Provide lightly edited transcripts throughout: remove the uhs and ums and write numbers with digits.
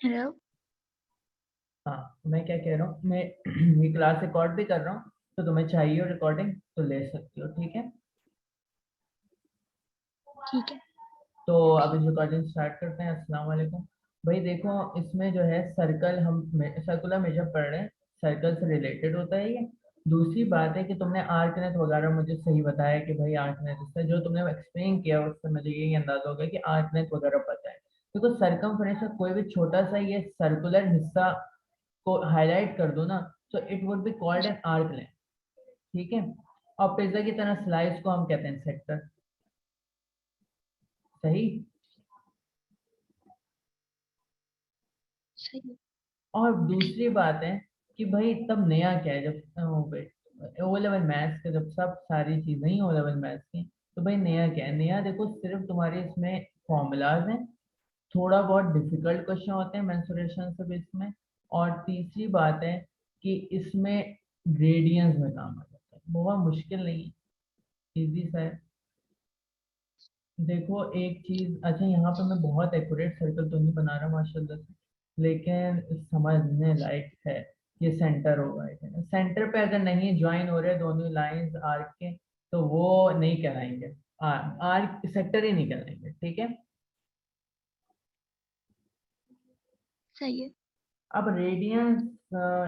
Hello. हाँ, मैं क्या कह रहा हूँ, मैं ये क्लास रिकॉर्ड भी कर रहा हूँ, तो तुम्हें चाहिए रिकॉर्डिंग तो ले सकती हो, ठीक है। ठीक है। तो अब इस रिकॉर्डिंग स्टार्ट करते हैं। अस्सलाम वालेकुम। भाई देखो, इसमें जो है सर्कल, हम सर्कुलर मेजर पढ़ रहे हैं, सर्कल से रिलेटेड होता है ये। दूसरी बात है कि तुमने आर्कनेट वगैरह मुझे सही बताया कि भाई आर्कनेट, इससे जो तुमने एक्सप्लेन किया उससे मुझे यही अंदाजा हो गया कि आर्कनेट वगैरह पता है। देखो सरकमफ्रेंस का कोई भी छोटा सा ये सर्कुलर हिस्सा को हाईलाइट कर दो ना, तो it would be called ji. An arc length, ठीक है। और पिज्जा की तरह स्लाइस को हम कहते हैं सेक्टर। सही। सही है। और दूसरी बात है कि भाई तब नया क्या है, जब ओ लेवल मैथ्स के, जब सब सारी चीजें ही ओ लेवल मैथ्स की, तो भाई नया क्या है? नया देखो, सिर्फ तुम्हारे इसमें फॉर्मूलाज हैं, थोड़ा बहुत डिफिकल्ट क्वेश्चन होते हैं मेंसुरेशन से बेस में, और तीसरी बात है कि इसमें ग्रेडियंट्स में काम आ जाता है, बहुत मुश्किल नहीं है, इजी सा है। देखो एक चीज, अच्छा यहाँ पे मैं बहुत एक्यूरेट सर्कल तो नहीं बना रहा माशाल्लाह से, लेकिन समझने लायक है। ये सेंटर होगा, सेंटर पे अगर नहीं ज्वाइन हो रहे दोनों लाइंस आर्क के, तो वो नहीं कहलाएंगे, आर्क सेक्टर ही नहीं कहलाएंगे, ठीक है। सही है। अब रेडियंस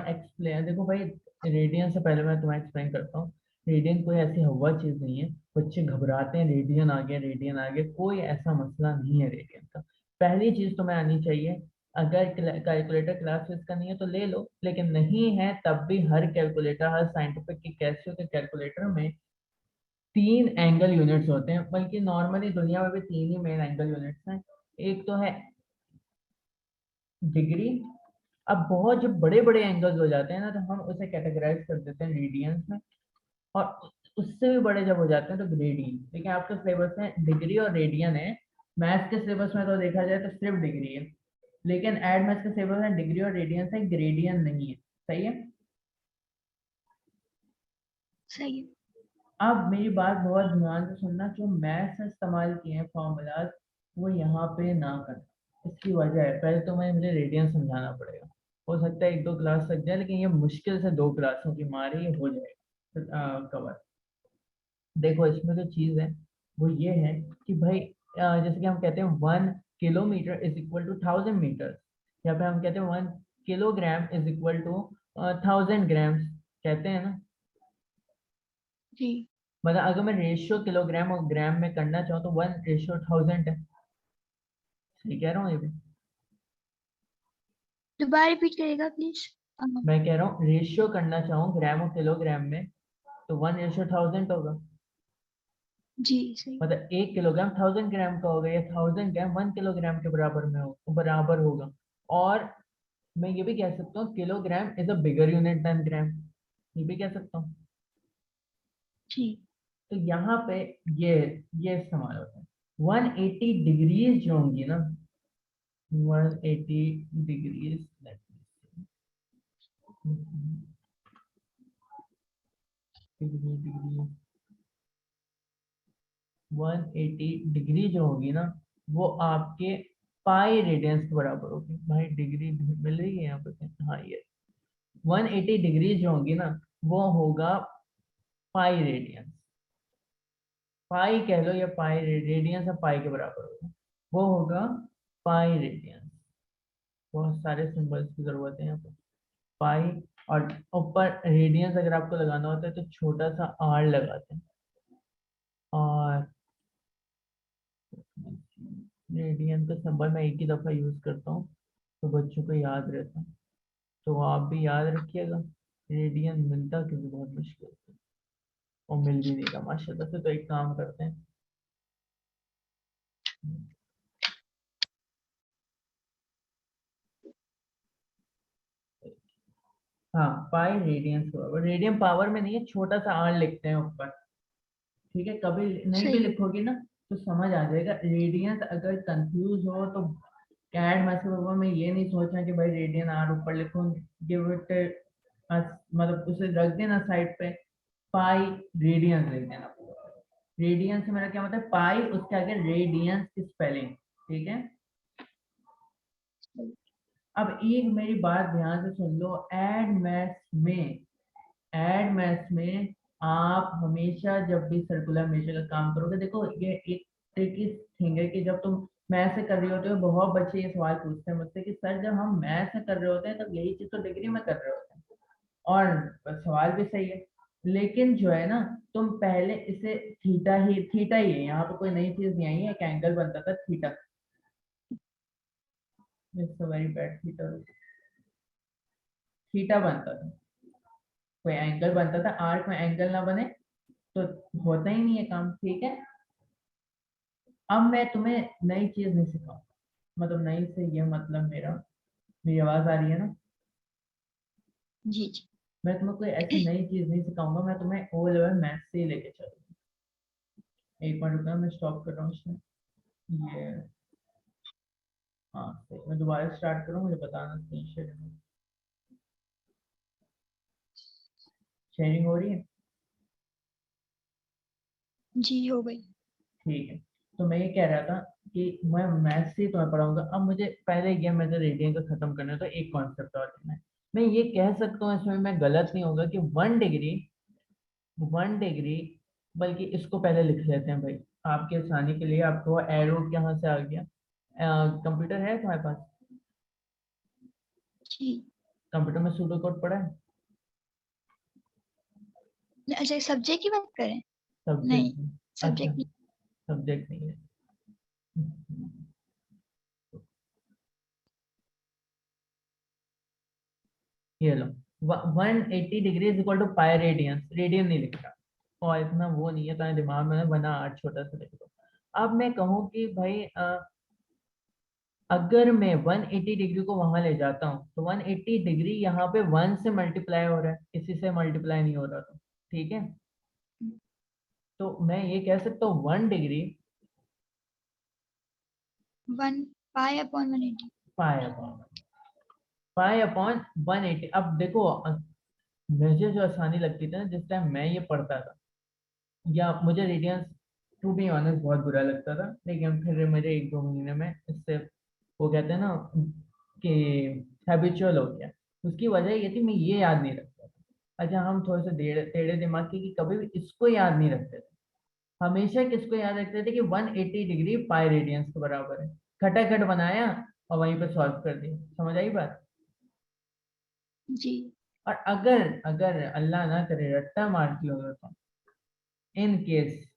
एक्सप्लेन, देखो भाई, रेडियन से पहले मैं तुम्हें एक्सप्लेन करता हूँ। रेडियन कोई ऐसी हवा चीज नहीं है, बच्चे घबराते हैं रेडियन आ गया रेडियन आ गया, कोई ऐसा मसला नहीं है रेडियन का। पहली चीज तुम्हें आनी चाहिए, अगर कैलकुलेटर क्लास फेस का नहीं है तो ले लो, लेकिन नहीं है तब भी हर कैलकुलेटर, हर साइंटिफिक की कैसियो के कैलकुलेटर में तीन एंगल यूनिट्स होते हैं, बल्कि नॉर्मली दुनिया में भी तीन ही मेन एंगल यूनिट्स हैं। एक तो है डिग्री। अब बहुत जब बड़े बड़े एंगल्स हो जाते हैं ना, तो हम उसे कैटेगराइज कर देते हैं रेडियंस में, और उससे भी बड़े जब हो जाते हैं तो ग्रेडियन। लेकिन आपके सिलेबस में डिग्री और रेडियन है, मैथ्स के सिलेबस में तो देखा जाए तो सिर्फ डिग्री है, लेकिन एड मैथ्स के सिलेबस में डिग्री और रेडियंस है, ग्रेडियन नहीं है। सही है। सही है। अब मेरी बात बहुत ध्यान से सुनना, जो मैथ्स में इस्तेमाल किए हैं फॉर्मूलाज, वो यहाँ पे ना करना। इसकी वजह है, पहले तो मुझे रेडियन समझाना पड़ेगा, हो सकता है एक दो क्लास लग जाए, लेकिन ये मुश्किल से दो क्लासों की मारी ये हो जाएगा कवर। देखो इसमें जो चीज है वो ये है कि भाई जैसे कि हम कहते हैं 1 kilometre is equal to 1000 metre, या फिर हम कहते हैं 1 kilogram is equal to 1000 grams, कहते हैं ना। जी। मतलब अगर मैं रेशियो किलोग्राम और ग्राम में करना चाहूँ तो 1:1000 है। सही कह रहा हूँ ये भी? दोबारा रिपीट करेगा प्लीज। मैं कह रहा हूँ रेशियो करना चाहूँ ग्राम और किलोग्राम में, तो 1:1000 होगा। जी सही। मतलब 1 किलोग्राम 1000 ग्राम का होगा, या 1000 ग्राम 1 किलोग्राम के बराबर में हो, बराबर होगा। और मैं ये भी कह सकता हूँ kilogram is a bigger unit than gram, ये भी कह सकता हूँ। जी। तो यहाँ पे ये ये इस्तेमाल होता है। 180 डिग्रीज जो होंगी ना, 180 डिग्रीज, डिग्री डिग्री 180 डिग्री जो होगी ना, वो आपके पाई रेडियंस के बराबर होगी। भाई डिग्री मिल रही है यहाँ पे? हाँ ये 180 डिग्री जो होगी ना, वो होगा पाई रेडियंस। पाई कह लो या पाई रेडियंस, या पाई के बराबर होगा, वो होगा पाई रेडियंस। बहुत सारे सिंबल्स की जरूरत है यहाँ पे। पाई, और ऊपर रेडियंस अगर आपको लगाना होता है तो छोटा सा आर लगाते हैं। और रेडियन का सिंबल मैं एक ही दफा यूज करता हूँ, तो बच्चों को याद रहता है, तो आप भी याद रखिएगा। रेडियन मिलता क्योंकि बहुत मुश्किल से, और मिल भी नहीं रहा माशाल्लाह से, तो एक काम करते हैं। हाँ, पाई रेडियंस के बराबर, रेडियन पावर में नहीं है, छोटा सा आर लिखते हैं ऊपर, ठीक है। कभी नहीं भी सही है। लिखोगे ना तो समझ आ जाएगा। रेडियंस अगर कंफ्यूज हो तो कैड मैथ्स में ये नहीं सोचना कि भाई रेडियन आर ऊपर लिखो, गिव इट, मतलब उसे रख देना साइड पे, पाई रेडियंस लिख देना। रेडियंस से मेरा क्या मतलब, पाई उसके आगे रेडियंस की स्पेलिंग, ठीक है। सही। अब एक मेरी बात ध्यान से सुन लो, एड मैथ्स में आप हमेशा जब भी सर्कुलर मेथड का काम करोगे, देखो ये एक ट्रिकी थिंग है कि जब तुम मैथ से कर रहे होते हो, बहुत बच्चे ये सवाल पूछते हैं मुझसे कि सर जब हम मैथ से कर रहे होते हैं तब यही चीज तो डिग्री में कर रहे होते हैं, और सवाल भी सही है, लेकिन जो है ना, तुम पहले इसे थीटा ही है, यहाँ पे कोई नई चीज नहीं आई है, एक एंगल बनता था theta, it's very bad, theta बनता था, कोई एंगल बनता था, आर्क में एंगल ना बने तो होता ही नहीं है काम, ठीक है। अब मैं तुम्हें नई चीज नहीं सिखाऊं, मतलब नई से ये मतलब मेरी आवाज आ रही है ना, जी जी। मैं तुम्हें कोई ऐसी नई चीज नहीं सिखाऊंगा, मैं तुम्हें ओ लेवल मैथ से ही लेके चलूंगा। एक मिनट रुकना, मैं स्टॉप कर रहा हूँ इसमें, ये हाँ सही, मैं दोबारा स्टार्ट करूँ, मुझे बताना स्क्रीन शेयरिंग हो रही है, जी हो गई। ठीक है। तो मैं ये कह रहा था कि मैं मैथ से ही तुम्हें पढ़ाऊंगा, अब मुझे पहले ये मेथड रेडियन का खत्म करना है, तो एक कॉन्सेप्ट और लेना है। मैं ये कह सकता हूँ, इसमें मैं गलत नहीं होगा कि 1 डिग्री बल्कि इसको पहले लिख लेते हैं भाई, आपके आसानी के लिए। आपको एरो यहाँ से आ गया, कंप्यूटर है तुम्हारे पास? जी। कंप्यूटर में सूडो कोड पढ़ा है? अच्छा, सब्जेक्ट की बात करें? नहीं, सब्जेक्ट? अच्छा, सब्जेक्ट नहीं। सब्जेक्ट नहीं है। ये लो, 180 degree is equal to pi radians, radian नहीं लिख रहा, और इतना वो नहीं है तुम्हारे दिमाग में, बना आठ छोटा सा लिख दो। अब मैं कहूँ कि भाई अगर मैं 180 डिग्री को वहां ले जाता हूँ, तो 180 डिग्री यहाँ पे 1 से मल्टीप्लाई हो रहा है, किसी से मल्टीप्लाई नहीं हो रहा, तो ठीक है। तो मैं ये कह सकता हूँ 1 डिग्री 1 पाई अपॉन 180। पाई अपॉन, पाई अपॉन 180। अब देखो मुझे जो आसानी लगती थी ना जिस टाइम मैं ये पढ़ता था, या मुझे रेडियंस टू बी ऑनेस्ट बहुत बुरा लगता था, लेकिन फिर मेरे 1-2 महीने में इससे, वो कहते हैं ना कि हैबिचुअल हो गया। उसकी वजह ये थी, मैं ये याद नहीं रखता था। अच्छा, हम थोड़े से टेढ़े टेढ़े दिमाग के कि कभी भी इसको याद नहीं रखते थे, हमेशा किसको याद रखते थे कि 180 डिग्री पाई रेडियंस के बराबर है, खटाखट बनाया और वहीं पे सॉल्व कर दिया, समझ आई बात। जी। और अगर अगर अल्लाह ना करे रट्टा मारती हो तो, इन केस,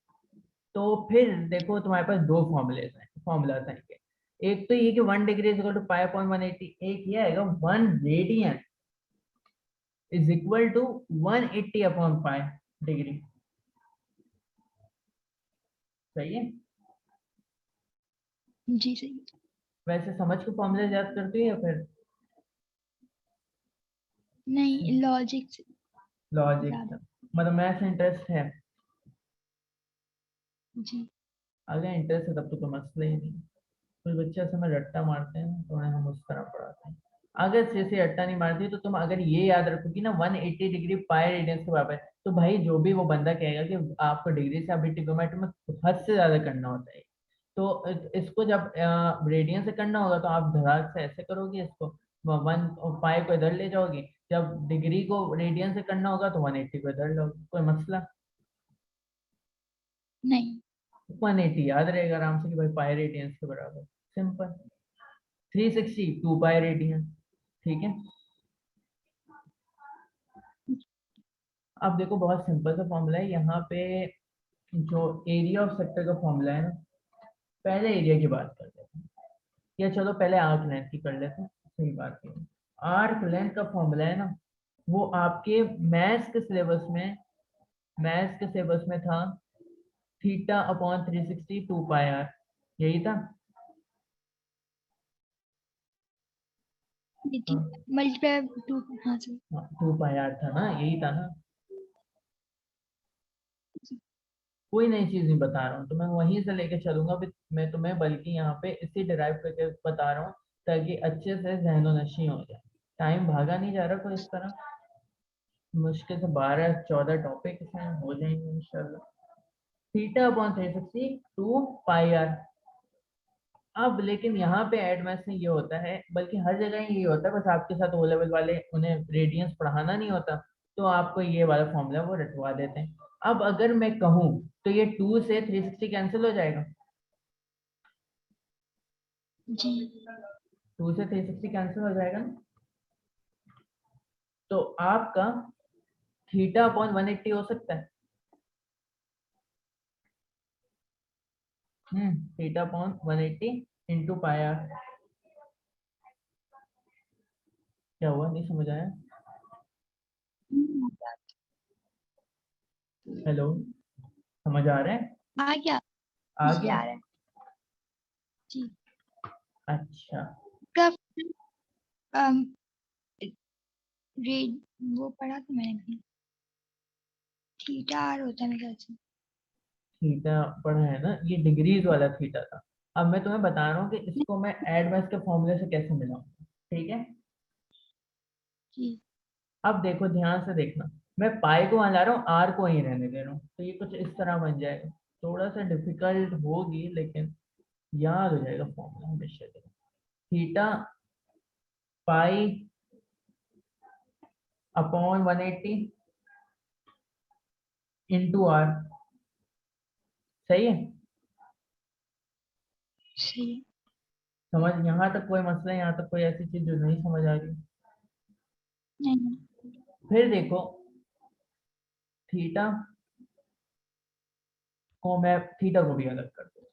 तो फिर देखो तुम्हारे पास दो फॉर्मूलाज आएंगे। एक तो ये कि 1 degree is equal to pi upon 180, एक ये आएगा 1 radian is equal to 180 upon pi degree, सही है। जी सही। वैसे समझ के फॉर्मूला याद करते हो या फिर नहीं, लॉजिक से लॉजिक से, ज्यादा। मतलब मैथ्स इंटरेस्ट है? जी। अगर इंटरेस्ट है तब तो कोई मसला ही नहीं। कुछ बच्चे ऐसे में रट्टा मारते हैं तो उन्हें हम उस तरह पढ़ाते हैं। अगर जैसे रट्टा नहीं मारती तो तुम अगर ये याद रखो कि ना 180 डिग्री पाई रेडियंस के बराबर है, तो भाई जो भी वो बंदा कहेगा कि आपको डिग्री से अभी ट्रिग्नोमेट्री में हद से ज्यादा करना होता है, तो इसको जब रेडियन से करना होगा तो आप धड़ाक से ऐसे करोगे इसको, 1 पाई को इधर ले जाओगे, जब डिग्री को रेडियन से करना होगा तो 180 को इधर लोगे, कोई मसला। नहीं। 180 याद रहेगा आराम से कि भाई पाई रेडियंस के बराबर, सिंपल। 360 2 पाई रेडियन, ठीक है। अब देखो बहुत सिंपल सा फॉर्मूला है यहाँ पे, जो एरिया ऑफ सेक्टर का फॉर्मूला है ना, पहले एरिया की बात कर लेते हैं, या चलो पहले आर्क लेंथ की कर लेते हैं, सही बात है। आर्क लेंथ का फॉर्मूला है ना, वो आपके मैथ्स के सिलेबस में था, थीटा अपॉन 360 2 पाई आर, यही था। ये ठीक। मल्टीप्लाई 2। हाँ सही। 2 पाई आर था ना, यही था ना। जी। कोई नई चीज नहीं बता रहा हूँ, तो मैं वहीं से लेके चलूंगा मैं तुम्हें, बल्कि यहाँ पे इसी डिराइव करके बता रहा हूँ ताकि अच्छे से ज़हनो-नशीं हो जाए। टाइम भागा नहीं जा रहा कोई इस तरह, मुश्किल से 12-14 टॉपिक इसमें हो जाएंगे इंशाल्लाह। थीटा अपॉन 360 2 पाई आर, अब लेकिन यहाँ पे एड मैथ्स में ये होता है, बल्कि हर जगह ही ये होता है, बस आपके साथ ओ लेवल वाले उन्हें रेडियंस पढ़ाना नहीं होता, तो आपको ये वाला फॉर्मूला वो रटवा देते हैं। अब अगर मैं कहूँ तो ये 2 से 360 कैंसिल हो जाएगा, जी 2 से 360 कैंसिल हो जाएगा ना, तो आपका थीटा अपॉन 180 हो सकता है। Theta upon 180 into pi r. क्या हुआ, नहीं समझ आया? हम्म, हेलो, समझ आ रहा है? आ गया। आ जी गया। आ रहा है। जी अच्छा। का रेड वो पढ़ा था मैंने कहीं, थीटा आर होता है मेरे ख्याल से। थीटा पढ़ा है ना, ये डिग्रीज वाला थीटा था। अब मैं तुम्हें बता रहा हूँ कि इसको मैं एडवांस के फॉर्मूले से कैसे मिलाऊंगा, ठीक है? जी अब देखो, ध्यान से देखना, मैं पाई को वहां ला रहा हूँ, आर को वहीं रहने दे रहा हूँ, तो ये कुछ इस तरह बन जाएगा। थोड़ा सा डिफिकल्ट होगी लेकिन याद हो जाएगा फॉर्मूला हमेशा के लिए। Theta pi upon 180 into r, सही है? सही है। समझ, यहाँ तक कोई मसला है? यहाँ तक कोई ऐसी चीज जो नहीं समझ आ रही? नहीं फिर देखो, थीटा को मैं थीटा को भी अलग कर दूँ,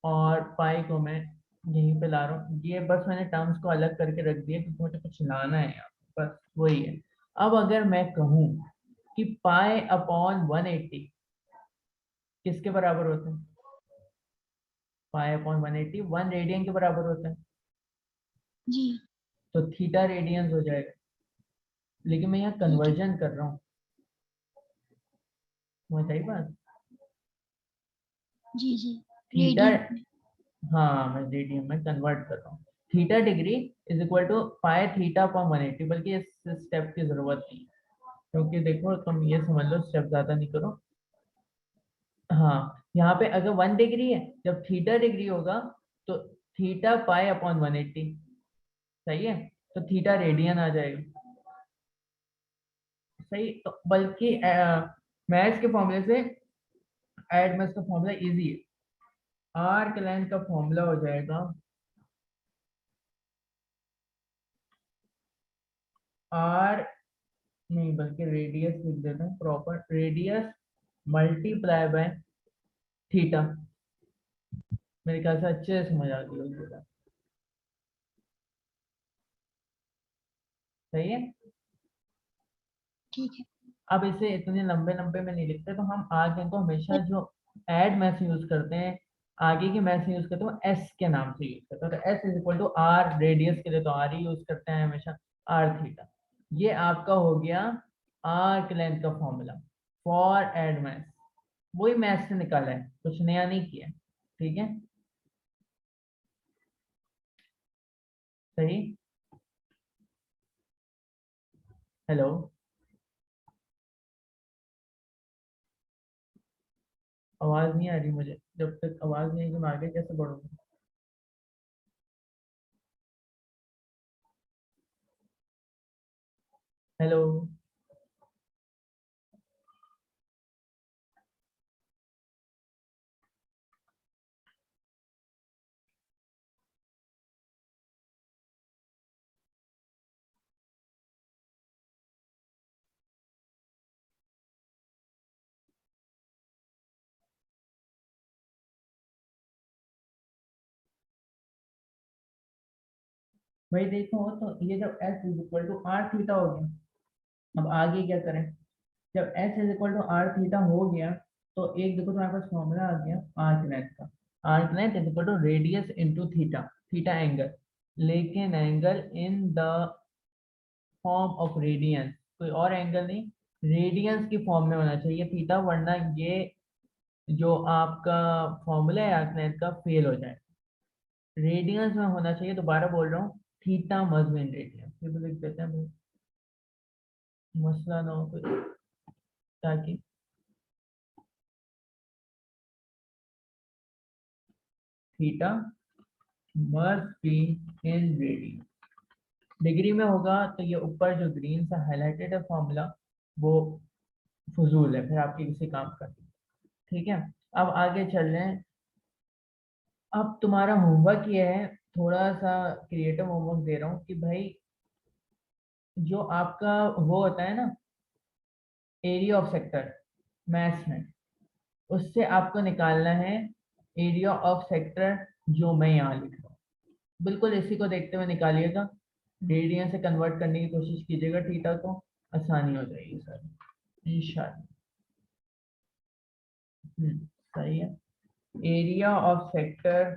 और पाई को मैं यहीं पे ला रहा हूँ। ये बस मैंने टर्म्स को अलग करके रख दिया क्योंकि मुझे कुछ लाना है यहाँ पे, बस वही है। अब अगर मैं कहूँ कि पाई अपॉन 180 किसके बराबर होता है? पाई अपॉन 180 1 रेडियन के बराबर होता है, जी तो थीटा रेडियंस हो जाएगा। लेकिन मैं यहाँ ठीक है। कन्वर्जन कर रहा हूँ, समझ आई बात? जी जी थीटा, रेडियन में। हाँ मैं रेडियन में कन्वर्ट कर रहा हूँ। Theta degree is equal to pi theta upon 180, बल्कि इस स्टेप की जरूरत नहीं है, क्योंकि देखो तुम ये समझ लो, स्टेप ज्यादा नहीं करो। हाँ, यहाँ पे अगर 1 डिग्री है, जब थीटा डिग्री होगा तो थीटा पाई अपॉन 180, सही है? तो थीटा रेडियन आ जाएगा, सही? तो बल्कि मैथ्स के फॉर्मूले से एड मैथ्स का फॉर्मूला इजी है। आर्क लेंथ का फॉर्मूला हो जाएगा आर, नहीं बल्कि रेडियस लिख देते हैं, proper radius multiply by theta. मेरे ख्याल से अच्छे से समझ आ गई होगी बात। सही है? ठीक है। अब इसे इतने लंबे लंबे में नहीं लिखते, तो हम आगे को हमेशा जो एड मैथ्स यूज करते हैं, आगे के मैथ्स यूज करते हैं एस के नाम से यूज करते हैं। तो s is equal to r, radius के लिए तो आर ही यूज करते हैं हमेशा, आर थीटा। ये आपका हो गया आर्क लेंथ का फॉर्मूला फॉर एड मैथ्स। वही मैथ्स से निकाला है, कुछ नया नहीं किया, ठीक है? सही। हेलो, आवाज नहीं आ रही मुझे, जब तक आवाज नहीं आई तो मैं आगे कैसे बढ़ूंगा? हेलो। भाई देखो, तो ये जब s is equal to r theta हो गया, अब आगे क्या करें? जब s is equal to r theta हो गया, तो एक देखो तुम्हारे पास फॉर्मूला आ गया आर्क लेंथ का। Arc length is equal to radius into theta, theta angle, लेकिन angle in the form of radians, कोई और एंगल नहीं, रेडियंस की फॉर्म में होना चाहिए थीटा, वरना ये जो आपका फॉर्मूला है आर्क लेंथ का फेल हो जाए। रेडियंस में होना चाहिए, दोबारा बोल रहा हूँ, theta must be in radiance. ये भी लिख देते हैं भाई, मसला ना हो कोई, ताकि theta must be in radian. Degree में होगा तो ये ऊपर जो ग्रीन सा हाईलाइटेड है फॉर्मूला वो फजूल है, फिर आपके किसी काम का नहीं। ठीक है, अब आगे चल रहे हैं। अब तुम्हारा होमवर्क ये है, थोड़ा सा क्रिएटिव होमवर्क दे रहा हूँ कि भाई जो आपका वो होता है ना एरिया ऑफ सेक्टर मैथ्स में, उससे आपको निकालना है एरिया ऑफ सेक्टर जो मैं यहाँ लिख रहा हूँ। बिल्कुल इसी को देखते हुए निकालिएगा, रेडियन से कन्वर्ट करने की कोशिश कीजिएगा थीटा को, आसानी हो जाएगी सर इंशाल्लाह। सही है। एरिया ऑफ सेक्टर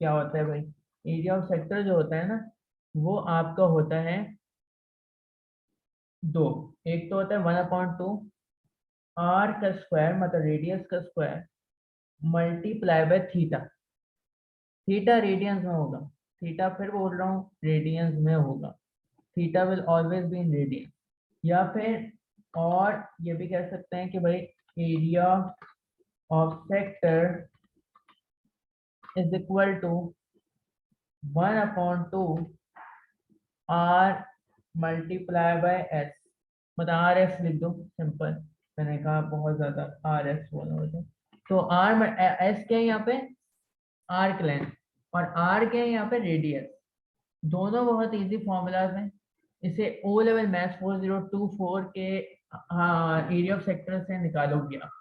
क्या होता है भाई? एरिया ऑफ सेक्टर जो होता है ना वो आपका होता है दो। एक तो होता है 1/2 आर का स्क्वायर मतलब रेडियस का square multiply by theta. Theta radians में होगा, थीटा फिर बोल रहा हूँ रेडियंस में होगा, theta will always be in radian. या फिर और ये भी कह सकते हैं कि भाई area of sector is equal to 1/2 r multiply by s, मतलब आर एस लिख दो सिंपल। मैंने कहा बहुत ज्यादा आर एस बोला होता, तो आर एस क्या है यहाँ पे? आर्क लेंथ, और आर क्या है यहाँ पे? रेडियस। दोनों बहुत इजी फॉर्मूलाज हैं, इसे ओ लेवल मैथ्स 4024 के एरिया ऑफ सेक्टर से निकालोगे आप।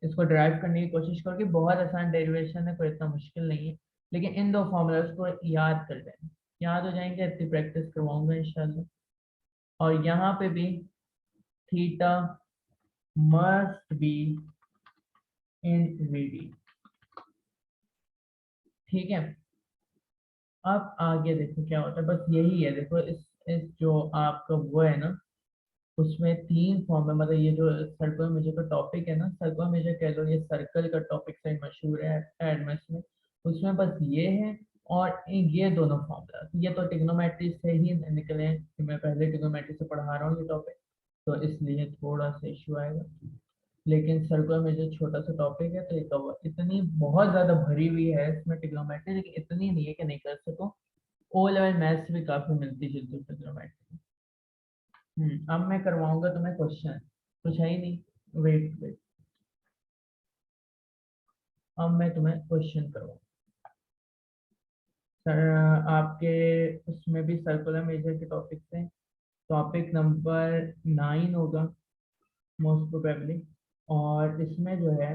इसको ड्राइव करने की कोशिश करोगे, बहुत आसान डेरिवेशन है, कोई इतना मुश्किल नहीं है, लेकिन इन दो फॉर्मूलाज को याद कर लेना, याद हो जाएंगे, इतनी प्रैक्टिस करवाऊंगा इंशाल्लाह। और यहाँ पे भी theta must be in radian. ठीक है, अब आगे देखो क्या होता है, बस यही है। देखो इस जो आपका वो है ना उसमें तीन फॉर्म है, मतलब ये जो सर्कुलर मेजर का टॉपिक है ना, सर्कुलर मेजर कह लो, ये सर्कल का टॉपिक से मशहूर है एडमेस में, उसमें बस ये है और ये दोनों फॉर्मूला। ये तो ट्रिग्नोमेट्री से ही निकले हैं कि मैं पहले ट्रिग्नोमेट्री से पढ़ा रहा हूँ ये टॉपिक, तो इसलिए थोड़ा सा इशू आएगा। लेकिन सर्कुलर मेजर छोटा सा टॉपिक है, तो ये कवर इतनी बहुत ज्यादा भरी हुई है इसमें ट्रिग्नोमेट्री, लेकिन इतनी नहीं है कि नहीं कर सको। ओ लेवल मैथ्स भी काफी मिलती जुलती ट्रिग्नोमेट्री। अब मैं करवाऊंगा तुम्हें क्वेश्चन, कुछ है ही नहीं, वेट वेट, अब मैं तुम्हें क्वेश्चन करवाऊँ। सर आपके उसमें भी सर्कुलर मेजर के टॉपिक से टॉपिक नंबर 9 होगा मोस्ट प्रोबेबली, और इसमें जो है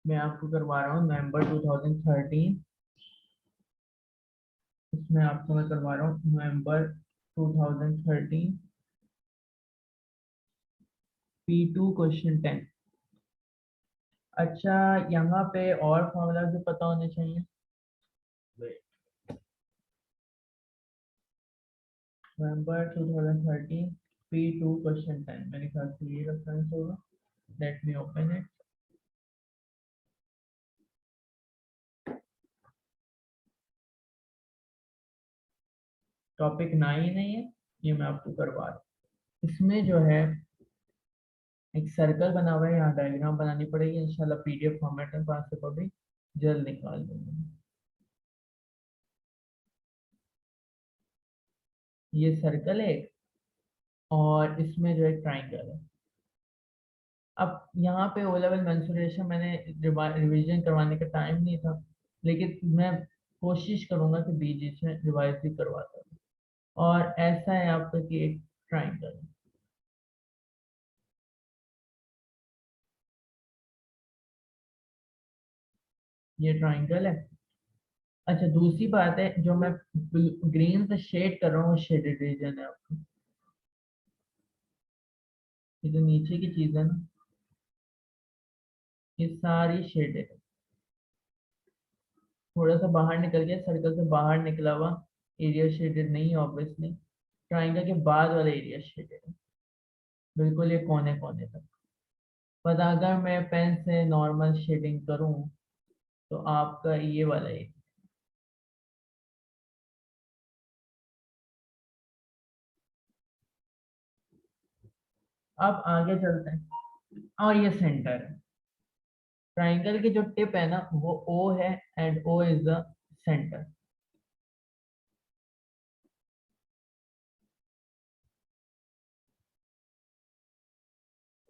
मैं आपको करवा रहा हूँ नवंबर 2013। इसमें आपको मैं करवा रहा हूँ नवंबर 2013 P2 क्वेश्चन 10। अच्छा, यहाँ पे और फॉर्मूला भी पता होने चाहिए। नवंबर 2013 P2 क्वेश्चन 10, मेरे ख्याल से ये रेफरेंस होगा। Let me open it. Topic 9 है ये मैं आपको करवा रहा हूँ। इसमें जो है एक सर्कल बना हुआ है, यहाँ डायग्राम बनानी पड़ेगी इंशाल्लाह, पीडीएफ फॉर्मेट में पास को भी जल्द निकाल दूंगा। ये सर्कल है एक, और इसमें जो एक ट्राइंगल है। अब यहाँ पे ओ लेवल मेंसुरेशन मैंने रिवीजन करवाने का टाइम नहीं था, लेकिन मैं कोशिश करूंगा कि बीच बीच में रिवाइज भी करवाता हूँ। और ऐसा है आपका कि एक ट्राइंगल है, ये ट्राइंगल है। अच्छा, दूसरी बात है जो मैं ग्रीन से शेड कर रहा हूँ शेडेड रीजन है आपका, ये जो नीचे की चीज है ना ये सारी शेडेड है। थोड़ा सा बाहर निकल गया, सर्कल से बाहर निकला हुआ एरिया शेडेड नहीं है ऑब्वियसली, ट्राइंगल के बाद वाला एरिया शेडेड है, बिल्कुल ये कोने कोने तक। पर अगर मैं पेन से नॉर्मल शेडिंग करूं तो आपका ये वाला एरिया, अब आगे चलते हैं, और ये सेंटर है। ट्राइंगल की जो टिप है ना वो ओ है, and O is the centre.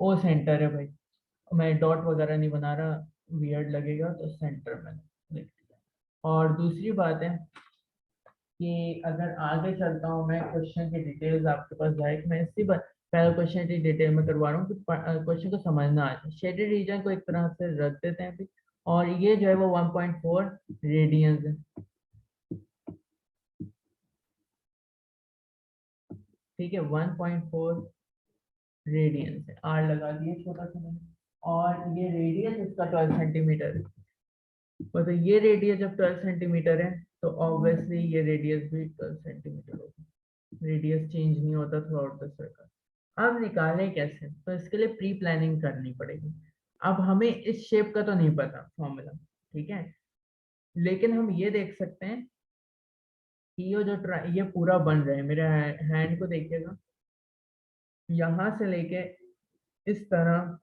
O centre है भाई, मैं डॉट वगैरह नहीं बना रहा, वियर्ड लगेगा, तो सेंटर में लिख दिया। और दूसरी बात है कि अगर आगे चलता हूँ मैं, क्वेश्चन की डिटेल्स आपके पास जाए, मैं इसी पर पहले क्वेश्चन की डिटेल में करवा रहा हूँ कि क्वेश्चन को समझना आ जाए। शेडेड रीजन को एक तरह से रख देते हैं अभी, और ये जो है वो 1.4 रेडियंस है, ठीक है, 1.4 रेडियंस है, आर लगा दिए छोटा सा मैंने। और ये रेडियस इसका 12 सेंटीमीटर है, मतलब ये रेडियस जब 12 सेंटीमीटर है तो ऑब्वियसली ये रेडियस भी 12 सेंटीमीटर होगी। रेडियस चेंज नहीं होता थ्रू आउट द सर्कल। अब निकालें कैसे, तो इसके लिए प्री प्लानिंग करनी पड़ेगी। अब हमें इस शेप का तो नहीं पता फॉर्मूला, ठीक है, लेकिन हम ये देख सकते हैं कि ये जो ये पूरा बन रहा है, मेरे हैंड को देखिएगा, यहाँ से लेके इस तरह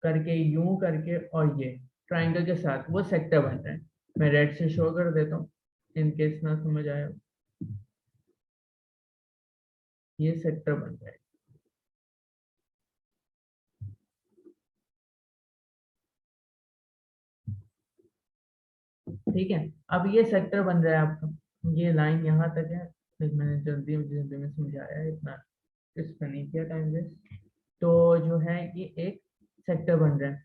करके, यूं करके, और ये ट्राइंगल के साथ वो सेक्टर बन रहा है। मैं रेड से शो कर देता हूँ इन केस ना समझ आया, ये सेक्टर बन रहा है, ठीक है। अब ये सेक्टर बन रहा है आपका, ये लाइन यहाँ तक है, लेकिन मैंने जल्दी जल्दी में समझाया है, इतना इस पर नहीं किया टाइम वेस्ट। तो जो है ये एक सेक्टर बन रहा है।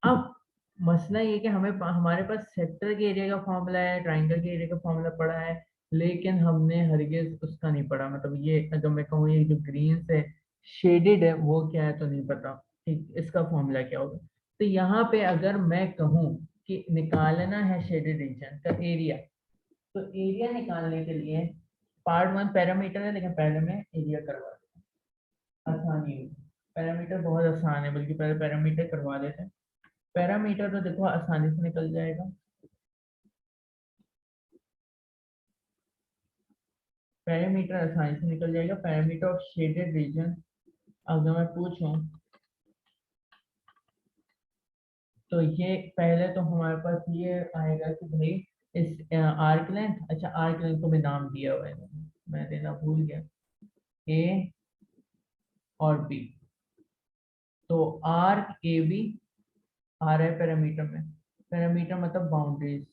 अब मसला ये कि हमें हमारे पास सेक्टर के एरिया का फॉर्मूला है, ट्राइंगल के एरिया का फॉर्मूला पड़ा है, लेकिन हमने हरगिज उसका नहीं पढ़ा। मतलब ये अगर मैं कहूँ ये जो ग्रीन से शेडेड है वो क्या है तो नहीं पता, ठीक, इसका फॉर्मूला क्या होगा। तो यहाँ पे अगर मैं कहूँ कि निकालना है शेडेड रीजन का एरिया, तो एरिया निकालने के लिए पार्ट 1 पैरामीटर है, लेकिन पहले मैं एरिया करवा देता हूँ, आसानी होगी। पैरामीटर बहुत आसान है, बल्कि पहले पैरामीटर करवा देते हैं। पैरामीटर तो देखो आसानी से निकल जाएगा, पैरामीटर आसानी से निकल जाएगा। पैरामीटर ऑफ शेडेड रीजन अगर मैं पूछूं, तो ये पहले तो हमारे पास ये आएगा कि भाई इस आर्क लेंथ, अच्छा आर्क लेंथ को मैं नाम दिया हुआ है, मैं देना भूल गया, ए और बी। तो आर्क ए बी आ रहा है पैरामीटर में, पैरामीटर मतलब बाउंड्रीज,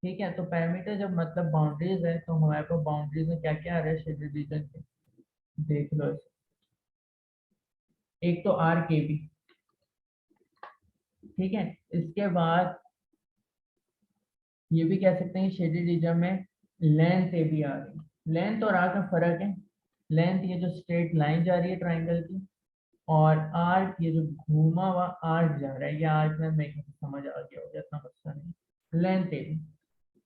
ठीक है। तो पैरामीटर जब मतलब बाउंड्रीज है, तो हमारे पास बाउंड्रीज में क्या क्या आ रहा है शेडेड रीजन के, देख लो। एक तो आर के बी, ठीक है, इसके बाद ये भी कह सकते हैं शेडेड रीजन में लेंथ ए भी आ रही है। लेंथ और आर्क में फर्क है, लेंथ ये जो स्ट्रेट लाइन जा रही है ट्राइंगल की, और आर्क ये जो घूमा हुआ आर्क जा रहा है, ये आर्क में मेरे को समझ आ गया होगा, इतना मसला नहीं। लेंथ ए,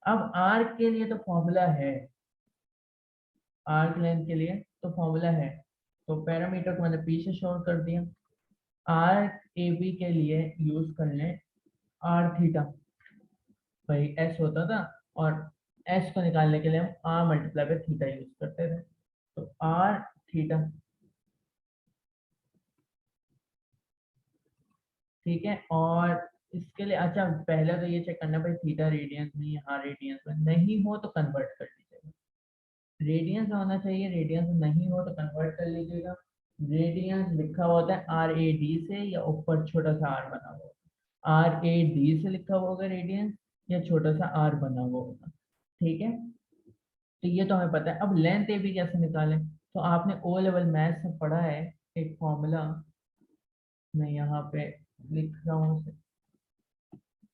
अब आर्क के लिए तो फॉर्मूला है, आर्क लेंथ के लिए तो फॉर्मूला है, तो पैरामीटर को मैंने पीछे शो कर दिया। आर्क ए बी के लिए यूज कर लें आर थीटा, भाई एस होता था, और एस को निकालने के लिए हम r multiply by theta use करते थे, तो आर थीटा, ठीक है। और इसके लिए अच्छा पहले तो ये चेक करना भाई थीटा रेडियंस में, यहाँ रेडियंस में नहीं हो तो कन्वर्ट कर लीजिएगा, रेडियंस होना चाहिए, रेडियंस नहीं हो तो कन्वर्ट कर लीजिएगा। रेडियंस लिखा हुआ होता है आर ए डी से, या ऊपर छोटा सा आर बना हुआ होगा, आर ए डी से लिखा हुआ होगा रेडियंस, या छोटा सा आर बना हुआ होगा, ठीक है। तो ये तो हमें पता है। अब लेंथ ए भी कैसे निकालें, तो आपने ओ लेवल मैथ्स में पढ़ा है एक फॉर्मूला, मैं यहाँ पे लिख रहा हूँ उसे,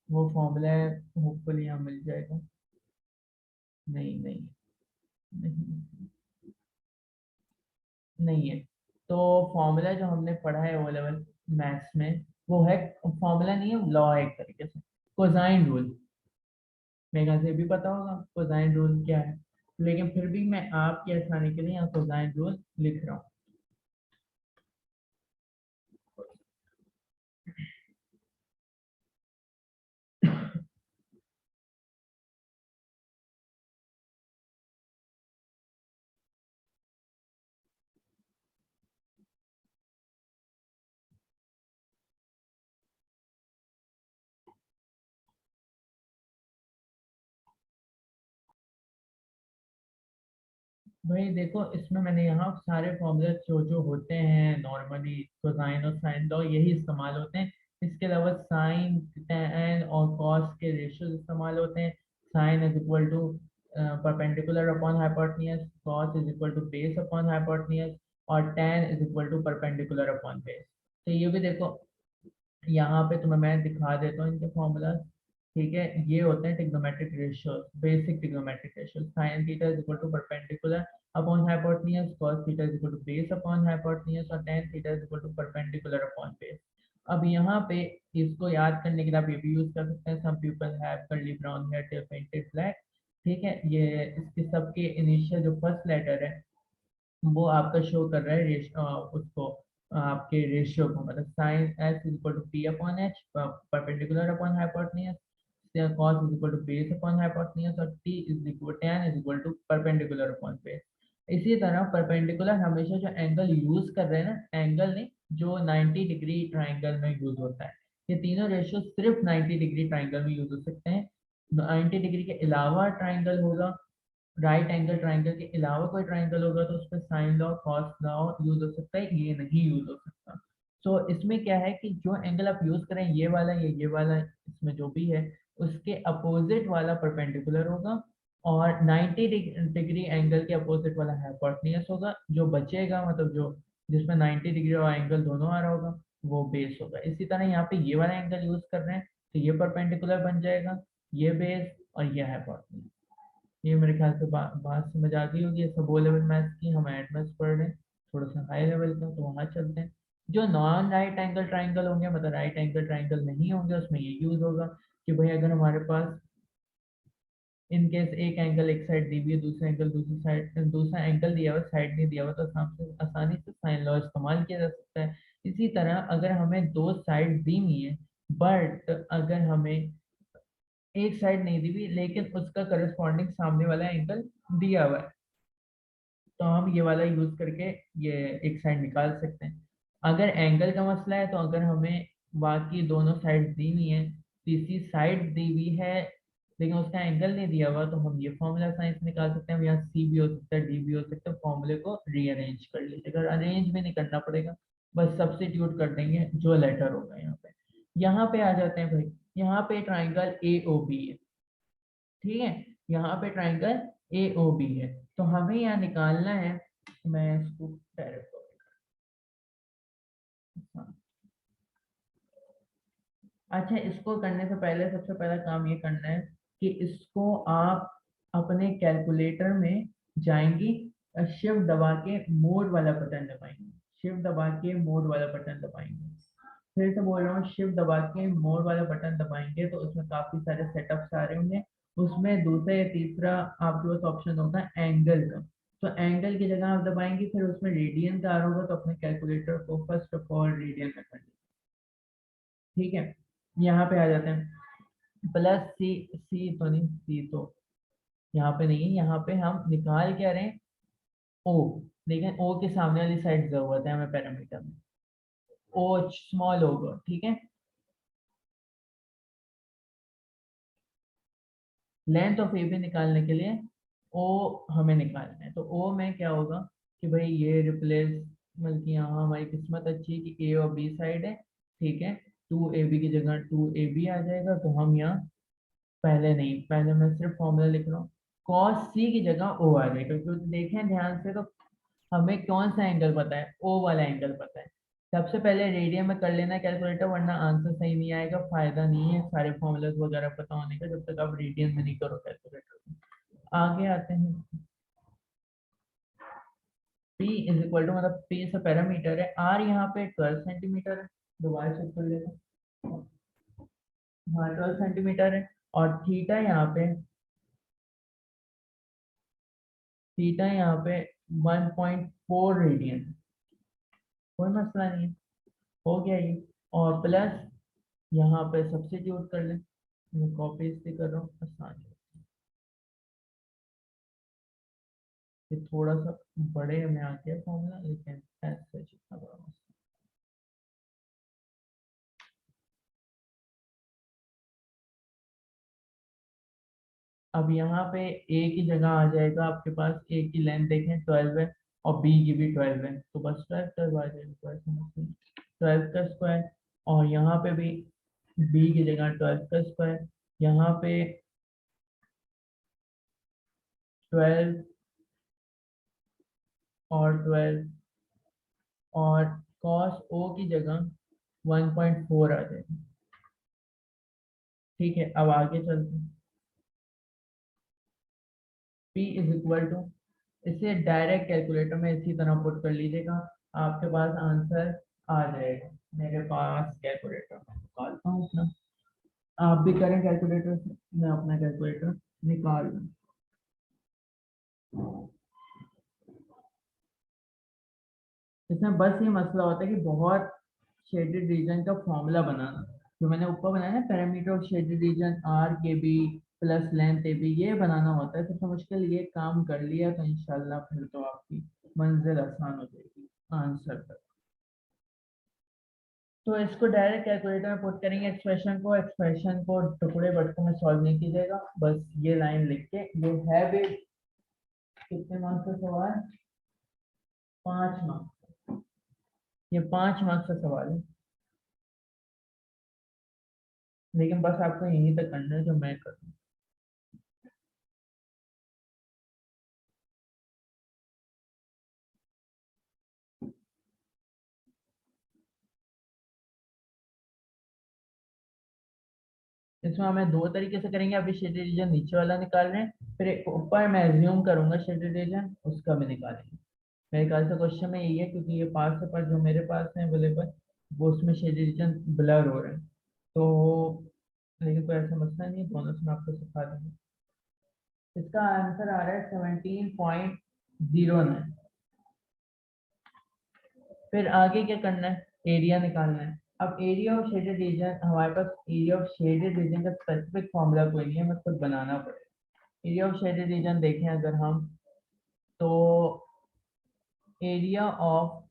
वो फॉर्मूला है, होपफुली यहाँ मिल जाएगा, नहीं नहीं नहीं नहीं है। तो फॉर्मूला जो हमने पढ़ा है ओ लेवल मैथ्स में, वो है, फॉर्मूला नहीं है, लॉ है एक तरीके से, कोसाइन रूल। मेरे ख्याल से भी पता होगा कोसाइन रूल क्या है, लेकिन फिर भी मैं आपकी आसानी के लिए यहाँ कोसाइन रूल लिख रहा हूँ। भाई देखो, इसमें मैंने यहाँ सारे फॉर्मूले जो जो होते हैं नॉर्मली, कोसाइन और साइन लॉ यही इस्तेमाल होते हैं। इसके अलावा साइन, tan और कॉस के रेशियोज इस्तेमाल होते हैं। Sine is equal to perpendicular upon hypotenuse, cos is equal to base upon hypotenuse, और tan is equal to perpendicular upon base. तो ये भी देखो, यहाँ पे तुम्हें मैं दिखा देता हूँ इनके फॉर्मूला। ठीक है, ये होते हैं trigonometric ratios, basic trigonometric ratios. Sine theta is equal to perpendicular upon hypotenuse, cos theta is equal to base upon hypotenuse, और tan theta is equal to perpendicular upon base. अब यहाँ पे इसको याद करने के लिए आप ये भी यूज कर सकते हैं, some people have curly brown hair, they painted black. ठीक है, ये इसके सबके इनिशियल जो फर्स्ट लेटर है वो आपका शो कर रहा है उसको, आपके रेशियो को, मतलब sine s is equal to P upon H perpendicular upon hypotenuse, cos is equal to base upon hypotenuse, और t is equal tan is equal to perpendicular upon base. इसी तरह परपेंडिकुलर हमेशा जो एंगल यूज कर रहे हैं ना, angle नहीं, जो 90 डिग्री ट्राइंगल में यूज होता है, ये तीनों रेशियो सिर्फ 90 डिग्री ट्राइंगल में यूज हो सकते हैं। 90 डिग्री के अलावा ट्राइंगल होगा, राइट एंगल ट्राइंगल के अलावा कोई ट्राइंगल होगा तो उस पर sine law cos law use हो सकता है, ये नहीं यूज हो सकता। सो इसमें क्या है कि जो एंगल आप यूज करें, ये वाला या ये वाला, इसमें जो भी है उसके अपोजिट वाला परपेंडिकुलर होगा, और 90 डिग्री एंगल के अपोजिट वाला हाइपोटेन्यूज होगा। जो बचेगा, मतलब जो जिसमें 90 डिग्री और एंगल दोनों आ रहा होगा, वो बेस होगा। इसी तरह यहाँ पे ये वाला एंगल यूज कर रहे हैं तो ये परपेंडिकुलर बन जाएगा, ये बेस और ये हाइपोटेन्यूज। ये मेरे ख्याल से बात समझ आ गई होगी। सब ओ लेवल मैथ्स की, हम एडवांस पढ़ रहे हैं, थोड़ा सा हाई लेवल का, तो वहाँ चलते हैं। जो नॉन राइट एंगल ट्राइंगल होंगे, मतलब राइट एंगल ट्राइंगल नहीं होंगे, उसमें ये यूज होगा कि भाई अगर हमारे पास इन केस एक एंगल एक साइड दी हुई है, दूसरा एंगल दूसरी साइड, दूसरा एंगल दिया हुआ साइड नहीं दिया हुआ, तो आसानी से साइन लॉ इस्तेमाल किया जा सकता है। इसी तरह अगर हमें दो साइड दी हुई है, बट अगर हमें एक साइड नहीं दी हुई लेकिन उसका करस्पॉन्डिंग सामने वाला एंगल दिया हुआ है, तो हम ये वाला यूज करके ये एक साइड निकाल सकते हैं। अगर एंगल का मसला है, तो अगर हमें बाकी दोनों साइड दी हुई है, तीसरी साइड दी हुई है लेकिन उसका एंगल नहीं दिया हुआ, तो हम ये फॉर्मूला साइंस निकाल सकते हैं। यहाँ सी भी हो सकता है, डी भी हो सकता है, फॉर्मूले को रीअरेंज कर लीजिए, अगर अरेंज भी नहीं करना पड़ेगा, बस सब्स्टिट्यूट कर देंगे जो लेटर होगा यहाँ पे। यहाँ पे आ जाते हैं भाई, यहाँ पे ट्राइंगल ए ओ बी है। ठीक है, यहाँ पे ट्राइंगल ए ओ बी है, तो हमें यहाँ निकालना है। मैं इसको डायरेक्ट, अच्छा, इसको करने से पहले सबसे पहला काम ये करना है कि इसको आप अपने कैलकुलेटर में जाएंगी, शिफ्ट दबा के मोड वाला बटन दबाएंगे, शिफ्ट दबा के मोड वाला बटन दबाएंगे। फिर से बोल रहा हूँ, शिफ्ट दबा के मोड वाला बटन दबाएंगे तो उसमें काफी सारे सेटअप्स आ रहे होंगे। उसमें दूसरा या तीसरा आपके पास ऑप्शन होगा एंगल का, तो एंगल की जगह आप दबाएंगे, फिर उसमें रेडियन का आ रहा होगा, तो अपने कैलकुलेटर को फर्स्ट ऑफ ऑल रेडियन में कर लीजिए। ठीक है, यहाँ पे आ जाते हैं, प्लस सी, सी तो नहीं, सी तो यहाँ पे नहीं है, यहाँ पे हम निकाल क्या रहे हैं, ओ, लेकिन ओ के सामने वाली साइड जरूरत है हमें पैरामीटर में, ओ स्मॉल होगा। ठीक है, लेंथ ऑफ ए बी निकालने के लिए ओ हमें निकालना है, तो ओ में क्या होगा कि भाई ये रिप्लेस, बल्कि यहाँ हमारी किस्मत अच्छी है कि ए और बी साइड है। ठीक है, टू ए बी की जगह टू ए बी आ जाएगा, तो हम यहाँ पहले नहीं, पहले मैं सिर्फ फॉर्मूला लिख रहा हूँ, cos c की जगह o आ जाएगा, क्योंकि देखें ध्यान से तो हमें कौन सा एंगल पता है, o वाला एंगल पता है। सबसे पहले रेडियन में कर लेना कैलकुलेटर, वरना आंसर सही नहीं आएगा, फायदा नहीं है सारे फॉर्मूलाज वगैरह पता होने का जब तक आप रेडियन में नहीं करो कैलकुलेटर में। आगे आते हैं, p इज इक्वल टू, मतलब p से पैरामीटर है, r यहाँ पे 12 सेंटीमीटर है, दोबारा चेक कर लेते हैं। हाँ 12 सेंटीमीटर है, और थीटा यहाँ पे 1.4 रेडियन, कोई मसला नहीं है, हो गया ये। और प्लस यहाँ पे सब्स्टिट्यूट कर लें, मैं कॉपी इससे कर रहा हूँ आसान है। ये थोड़ा सा बड़े में आ गया फॉर्मूला, लेकिन ऐसा जितना बड़ा अब यहाँ पे ए की जगह आ जाएगा आपके पास, ए की लेंथ देखें 12 है और बी की भी 12 है, तो बस 12 आ जाएगा, 12 का स्क्वायर। और यहाँ पे भी बी की जगह 12 का स्क्वायर, यहाँ पे 12 और 12, और cos ओ की जगह 1.4 आ जाएगा। ठीक है, अब आगे चलते हैं। P इज इक्वल टू, इसे डायरेक्ट कैलकुलेटर में इसी तरह पुट कर लीजिएगा, आपके पास आंसर आ जाएगा। मेरे पास कैलकुलेटर निकालता हूँ अपना, आप भी करें कैलकुलेटर से, मैं अपना कैलकुलेटर निकाल लूँ। इसमें बस ये मसला होता है कि बहुत शेडेड रीजन का फॉर्मूला बनाना, जो मैंने ऊपर बनाया ना, parameter of shaded region arc B plus length A B, ये बनाना होता है। सबसे मुश्किल ये काम कर लिया तो इंशाल्लाह फिर तो आपकी मंजिल आसान हो जाएगी आंसर तक। तो इसको डायरेक्ट कैलकुलेटर में पुट करेंगे एक्सप्रेशन को टुकड़े बटकों में सॉल्व नहीं कीजिएगा, बस ये लाइन लिख के, ये है भी कितने मार्क्स का सवाल, 5 मार्क्स, ये 5 मार्क्स का सवाल है, लेकिन बस आपको यहीं तक करना है जो मैं कर रहा हूँ। इसमें हमें दो तरीके से करेंगे, अभी शेडेड रीजन नीचे वाला निकाल रहे हैं, फिर एक ऊपर मैं एज्यूम करूंगा शेडेड रीजन, उसका भी निकालेंगे। मेरे ख्याल से क्वेश्चन में यही है, क्योंकि ये पास से पर जो मेरे पास है अवेलेबल, वो उसमें शेडेड रीजन ब्लर हो रहे हैं, तो लेकिन कोई ऐसा मसला नहीं, दोनों से मैं आपको सिखा दूंगा। इसका आंसर आ रहा है 17.09। फिर आगे क्या करना है, एरिया निकालना है। अब एरिया ऑफ शेडेड रीजन, हमारे पास एरिया ऑफ शेडेड रीजन का स्पेसिफिक फॉर्मूला कोई नहीं है, हमें खुद बनाना पड़ेगा। एरिया ऑफ शेडेड रीजन देखें अगर हम, तो एरिया ऑफ,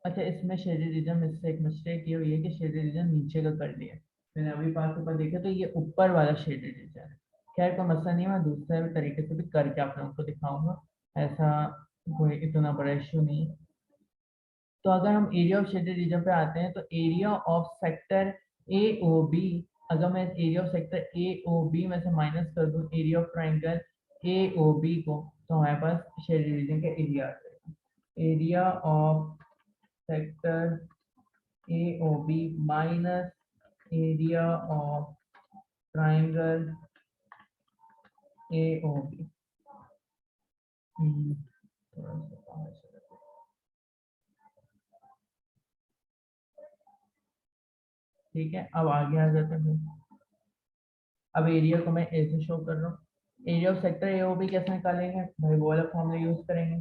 अच्छा इसमें शेडेड रीजन में से एक मिस्टेक ये हुई है कि शेडेड रीजन नीचे का कर लिया, मैंने अभी पास ऊपर देखा तो ये ऊपर वाला शेडेड रीजन है। खैर कोई मसला नहीं, मैं दूसरे तरीके से भी करके आप लोगों को दिखाऊंगा, ऐसा कोई इतना बड़ा इशू नहीं है। तो अगर हम एरिया ऑफ शेडेड रीजन पे आते हैं, तो area of sector A O B, अगर मैं area of sector A O B में से माइनस कर दूं area of triangle A O B को, तो हमारे पास शेडेड रीजन का एरिया आ जाएगा। Area of sector A O B minus area of triangle A O B. ठीक है, अब आगे आ जाते हैं। अब एरिया को मैं ऐसे शो कर रहा हूँ। Area of sector A O B कैसे निकालेंगे भाई, वो वाला फॉर्मूला यूज करेंगे,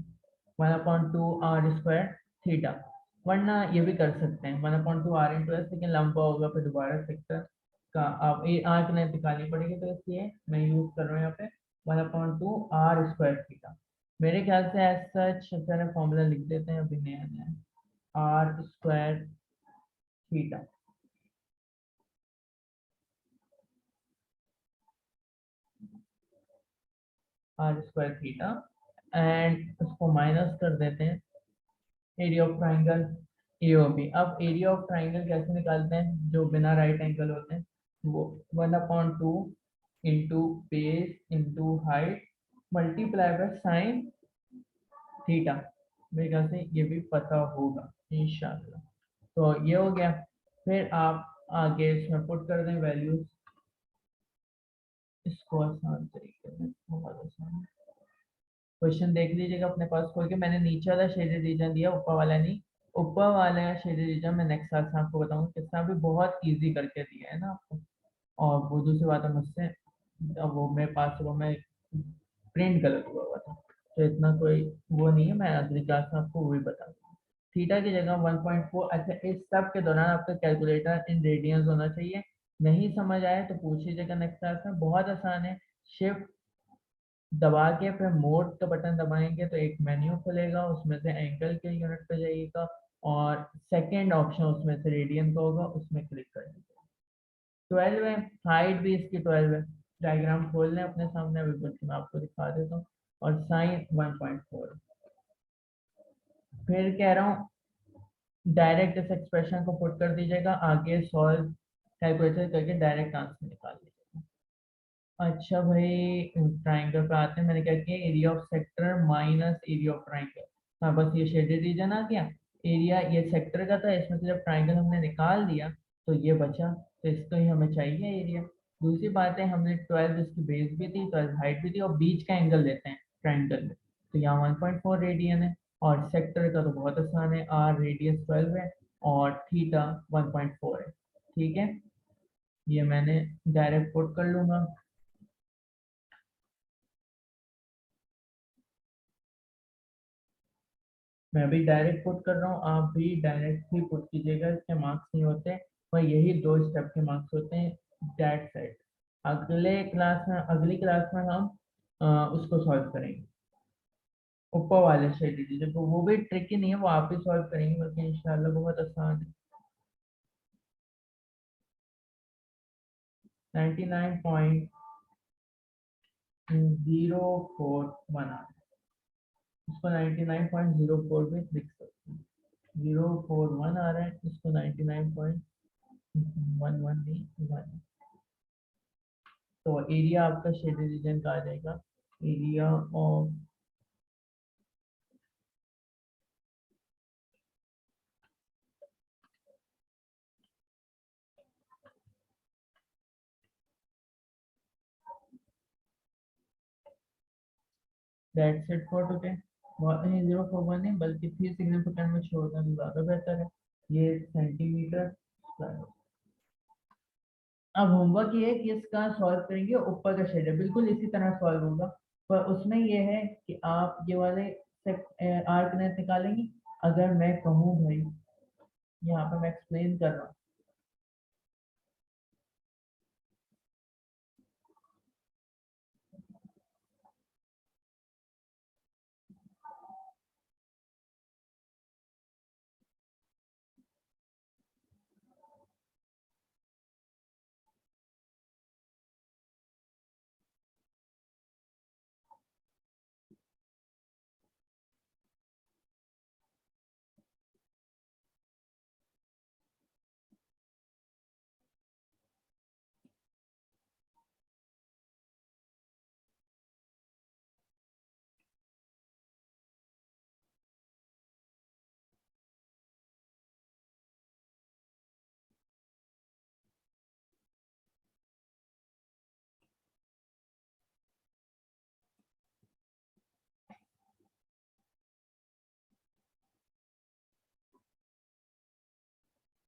1/2 r² थीटा, वरना ये भी कर सकते हैं 1/2 r इंटू एस, लेकिन लंबा होगा फिर दोबारा सेक्टर का अब ये आर की लेंथ निकालनी पड़ेगी, तो इसलिए मैं यूज कर रहा हूँ यहाँ पे 1/2 r² थीटा। मेरे ख्याल से एज सच सारे फॉर्मूला लिख देते हैं अभी नया नया, r² theta, r² theta, and उसको माइनस कर देते हैं एरिया ऑफ ट्राइंगल एओबी। अब एरिया ऑफ ट्राइंगल कैसे निकालते हैं, जो बिना राइट एंगल होते हैं, वो 1/2 into base into height multiply by sine theta. मेरे ख्याल से ये भी पता होगा इंशाल्लाह। तो ये हो गया, फिर आप आगे इसमें पुट कर दें वैल्यूज, इसको आसान तरीके से, बहुत आसान क्वेश्चन देख लीजिएगा अपने पास खोल के, मैंने नीचे वाला शेडेड रीजन दिया, ऊपर वाला नहीं। ऊपर वाला शेडेड रीजन मैं नेक्स्ट क्लास में आपको बताऊंगा किस तरह, भी बहुत इजी करके दिया है ना आपको। और वो दूसरी बात है मुझसे, अब वो मेरे पास वो मैं प्रिंट गलत हुआ था, तो इतना कोई वो नहीं है, मैं अगली क्लास में आपको वो भी बता दूंगा। थीटा की जगह 1.4। अच्छा, इस सब के दौरान आपका कैलकुलेटर इन रेडियंस होना चाहिए, नहीं समझ आए तो पूछ लीजिएगा नेक्स्ट क्लास में, बहुत आसान है। शिफ्ट दबा के फिर मोड का बटन दबाएंगे तो एक मेन्यू खुलेगा, उसमें से एंगल के यूनिट पे जाइएगा, और सेकंड ऑप्शन उसमें से रेडियन का होगा, उसमें क्लिक कर दीजिएगा। 12 है, हाइट भी इसकी 12 है, डायग्राम खोल लें अपने सामने, अभी कुछ मैं आपको दिखा देता हूँ। और साइन 1.4, फिर कह रहा हूँ डायरेक्ट इस एक्सप्रेशन को पुट कर दीजिएगा, आगे सॉल्व कैलकुलेटर करके डायरेक्ट आंसर निकाल लीजिएगा। अच्छा भाई, ट्राइंगल पे आते हैं। मैंने क्या किया, area of sector minus area of triangle. हाँ, बस ये शेडेड रीजन आ गया। एरिया ये सेक्टर का था, इसमें से जब ट्राइंगल हमने निकाल दिया तो ये बचा, तो इसको ही हमें चाहिए एरिया। दूसरी बात है, हमने 12 इसकी बेस भी थी, 12 हाइट भी थी, और बीच का एंगल लेते हैं ट्राइंगल में, तो यहाँ 1.4 रेडियन है। और सेक्टर का तो बहुत आसान है, आर रेडियस 12 है और थीटा 1.4 है। ठीक है, ये मैंने डायरेक्ट पुट कर लूंगा। मैं भी डायरेक्ट पुट कर रहा हूँ, आप भी डायरेक्ट ही पुट कीजिएगा, इसके मार्क्स नहीं होते, वह यही 2 स्टेप के मार्क्स होते हैं। दैट सेट, अगली क्लास में हम उसको सॉल्व करेंगे, ऊपर वाले शेड दीजिए, तो वो भी ट्रिकी नहीं है, वो आप ही सॉल्व करेंगे, बल्कि इंशाल्लाह बहुत आसान है। 99.041 आ रहा है, इसको 99.04 भी लिख सकते हैं। 041 आ रहा है, इसको 99.11 भी 1। तो एरिया आपका शेडेड रीजन का आ जाएगा, area of that set for today. 041 है, बल्कि 3 सिग्निफिकेंट में शो होता तो ज़्यादा बेहतर है। ये सेंटीमीटर स्क्वायर। अब होमवर्क ये है कि इसका सॉल्व करेंगे, ऊपर का शेड है बिल्कुल इसी तरह सॉल्व होगा, पर उसमें ये है कि आप ये वाले आर्क लेंथ निकालेंगे। अगर मैं कहूँ भाई, यहाँ पे मैं एक्सप्लेन कर रहा हूँ,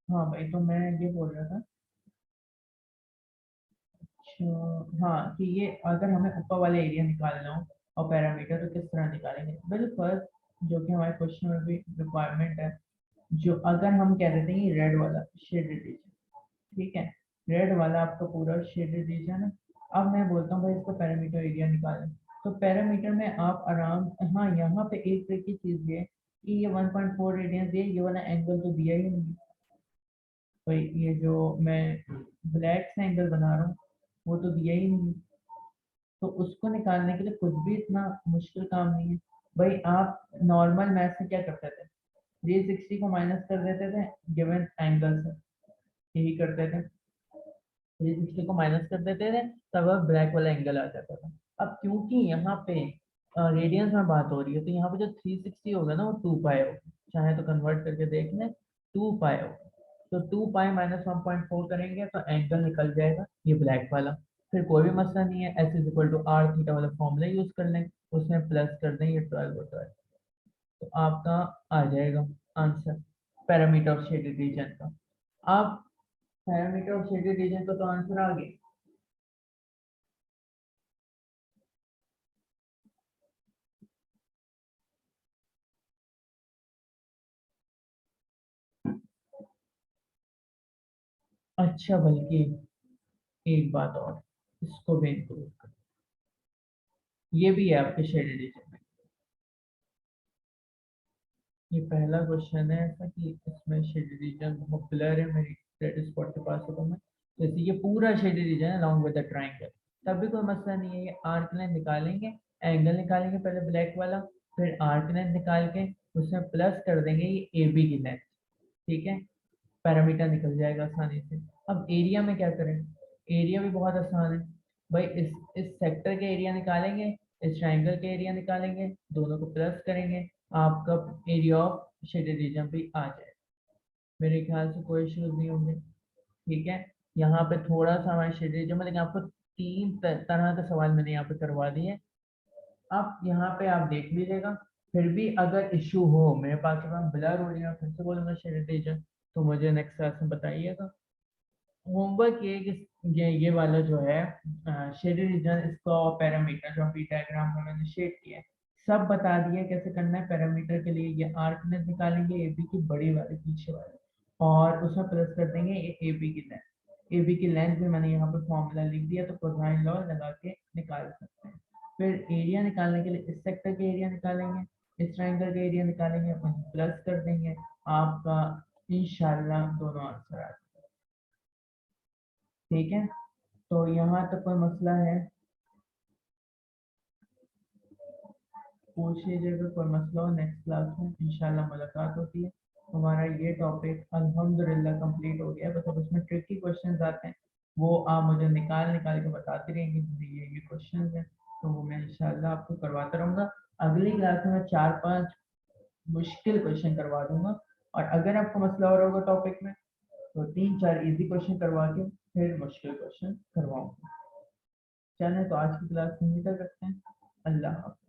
हाँ भाई, तो मैं ये बोल रहा था, अच्छा हाँ, कि ये अगर हमें ऊपर वाले एरिया निकालना हो और पैरामीटर, तो किस तरह निकालेंगे। वेल फर्स्ट, जो कि हमारे क्वेश्चन में भी रिक्वायरमेंट है, जो अगर हम कह देते हैं रेड वाला शेडेड रीजन, ठीक है, रेड वाला आपका पूरा शेडेड रीजन है। अब मैं बोलता हूँ भाई इसको पैरामीटर एरिया निकालें, तो पैरामीटर में आप आराम, हाँ यहाँ पे एक ट्रिकी चीज ये है कि ये 1.4 रेडियन दिए, ये वाला एंगल तो दिया ही नहीं भाई, ये जो मैं ब्लैक से एंगल बना रहा हूँ वो तो दिया ही नहीं, तो उसको निकालने के लिए कुछ भी इतना मुश्किल काम नहीं है भाई। आप नॉर्मल मैथ से क्या करते थे, 360 को माइनस कर देते थे गिवन एंगल से, यही करते थे, 360 को माइनस कर देते थे, तब अब ब्लैक वाला एंगल आ जाता था। अब क्योंकि यहाँ पे रेडियंस में बात हो रही है, तो यहाँ पे जो 360 होगा ना वो 2 पाई होगा, चाहे तो कन्वर्ट करके देख लें, 2 पाई होगा। तो 2 पाई माइनस 1.4 करेंगे तो एंगल निकल जाएगा ये ब्लैक वाला। फिर कोई भी मसला नहीं है, s is equal to r theta वाला फॉर्मूला यूज कर लें, उसमें प्लस कर दें ये 12 और 12, तो आपका आ जाएगा answer parameter of shaded region का। आप पैरामीटर ऑफ शेडेड रीजन का तो आंसर आ गया। अच्छा, बल्कि एक बात और, इसको भी इंक्लूड कर, ये भी है आपके शेडेड रीजन में। ये पहला क्वेश्चन है ऐसा कि इसमें शेडेड रीजन बहुत ब्लर है, मेरी क्रेडिट स्पॉट के पास है, तो मैं जैसे ये पूरा शेडेड रीजन है along with the triangle, तब भी कोई मसला नहीं है। ये आर्क लेंथ निकालेंगे, एंगल निकालेंगे पहले ब्लैक वाला, फिर आर्क लेंथ निकाल के उसमें प्लस कर देंगे ये ए बी की लेंथ, ठीक है, पैरामीटर निकल जाएगा आसानी से। अब एरिया में क्या करें, एरिया भी बहुत आसान है भाई, इस सेक्टर के एरिया निकालेंगे, इस ट्रायंगल के एरिया निकालेंगे, दोनों को प्लस करेंगे, आपका एरिया ऑफ शेडेड रीजन भी आ जाए। मेरे ख्याल से कोई इश्यूज नहीं होंगे, ठीक है। यहाँ पे थोड़ा सा हमारे शेडेड रीजन में, लेकिन आपको तीन तरह के सवाल मैंने यहाँ पे करवा दिए, आप यहाँ पे आप देख लीजिएगा। फिर भी अगर इशू हो, मेरे पास ब्लर हो रही है, फिर से बोलूंगा शेडेड रीजन, तो मुझे नेक्स्ट क्लास में बताइएगा। होमवर्क ये वाला जो है शेडेड रीजन, इसका पैरामीटर जो अभी डायग्राम में मैंने शेड किया है, सब बता दिया कैसे करना है। पैरामीटर के लिए ये आर्क लेंथ निकालेंगे ए बी की, बड़ी वाली पीछे वाली, और उसमें प्लस कर देंगे ए बी की लेंथ। ए बी की लेंथ भी मैंने यहाँ पर फॉर्मूला लिख दिया, तो कोसाइन लॉ लगा के निकाल सकते हैं। फिर एरिया निकालने के लिए इस सेक्टर के एरिया निकालेंगे, इस ट्रायंगल के एरिया निकालेंगे, प्लस कर देंगे, आपका इंशाल्लाह दोनों आंसर आ जाएगा, ठीक है। तो यहाँ तक कोई मसला है, पूछ लीजिएगा, कोई मसला हो नेक्स्ट क्लास में इंशाल्लाह मुलाकात होती है। हमारा ये टॉपिक अल्हम्दुलिल्लाह कंप्लीट हो गया, बस अब उसमें ट्रिकी क्वेश्चंस आते हैं, वो आप मुझे निकाल निकाल के बताते रहेंगे कि ये क्वेश्चंस हैं, तो वो मैं इंशाल्लाह आपको करवाता रहूँगा। अगली क्लास में मैं 4-5 मुश्किल क्वेश्चन करवा दूंगा, और अगर आपको मसला हो रहा होगा टॉपिक में, तो 3-4 इजी क्वेश्चन करवा के फिर मुश्किल क्वेश्चन करवाऊंगा। चलें, तो आज की क्लास यहीं तक रखते हैं। अल्लाह हाफ़िज़।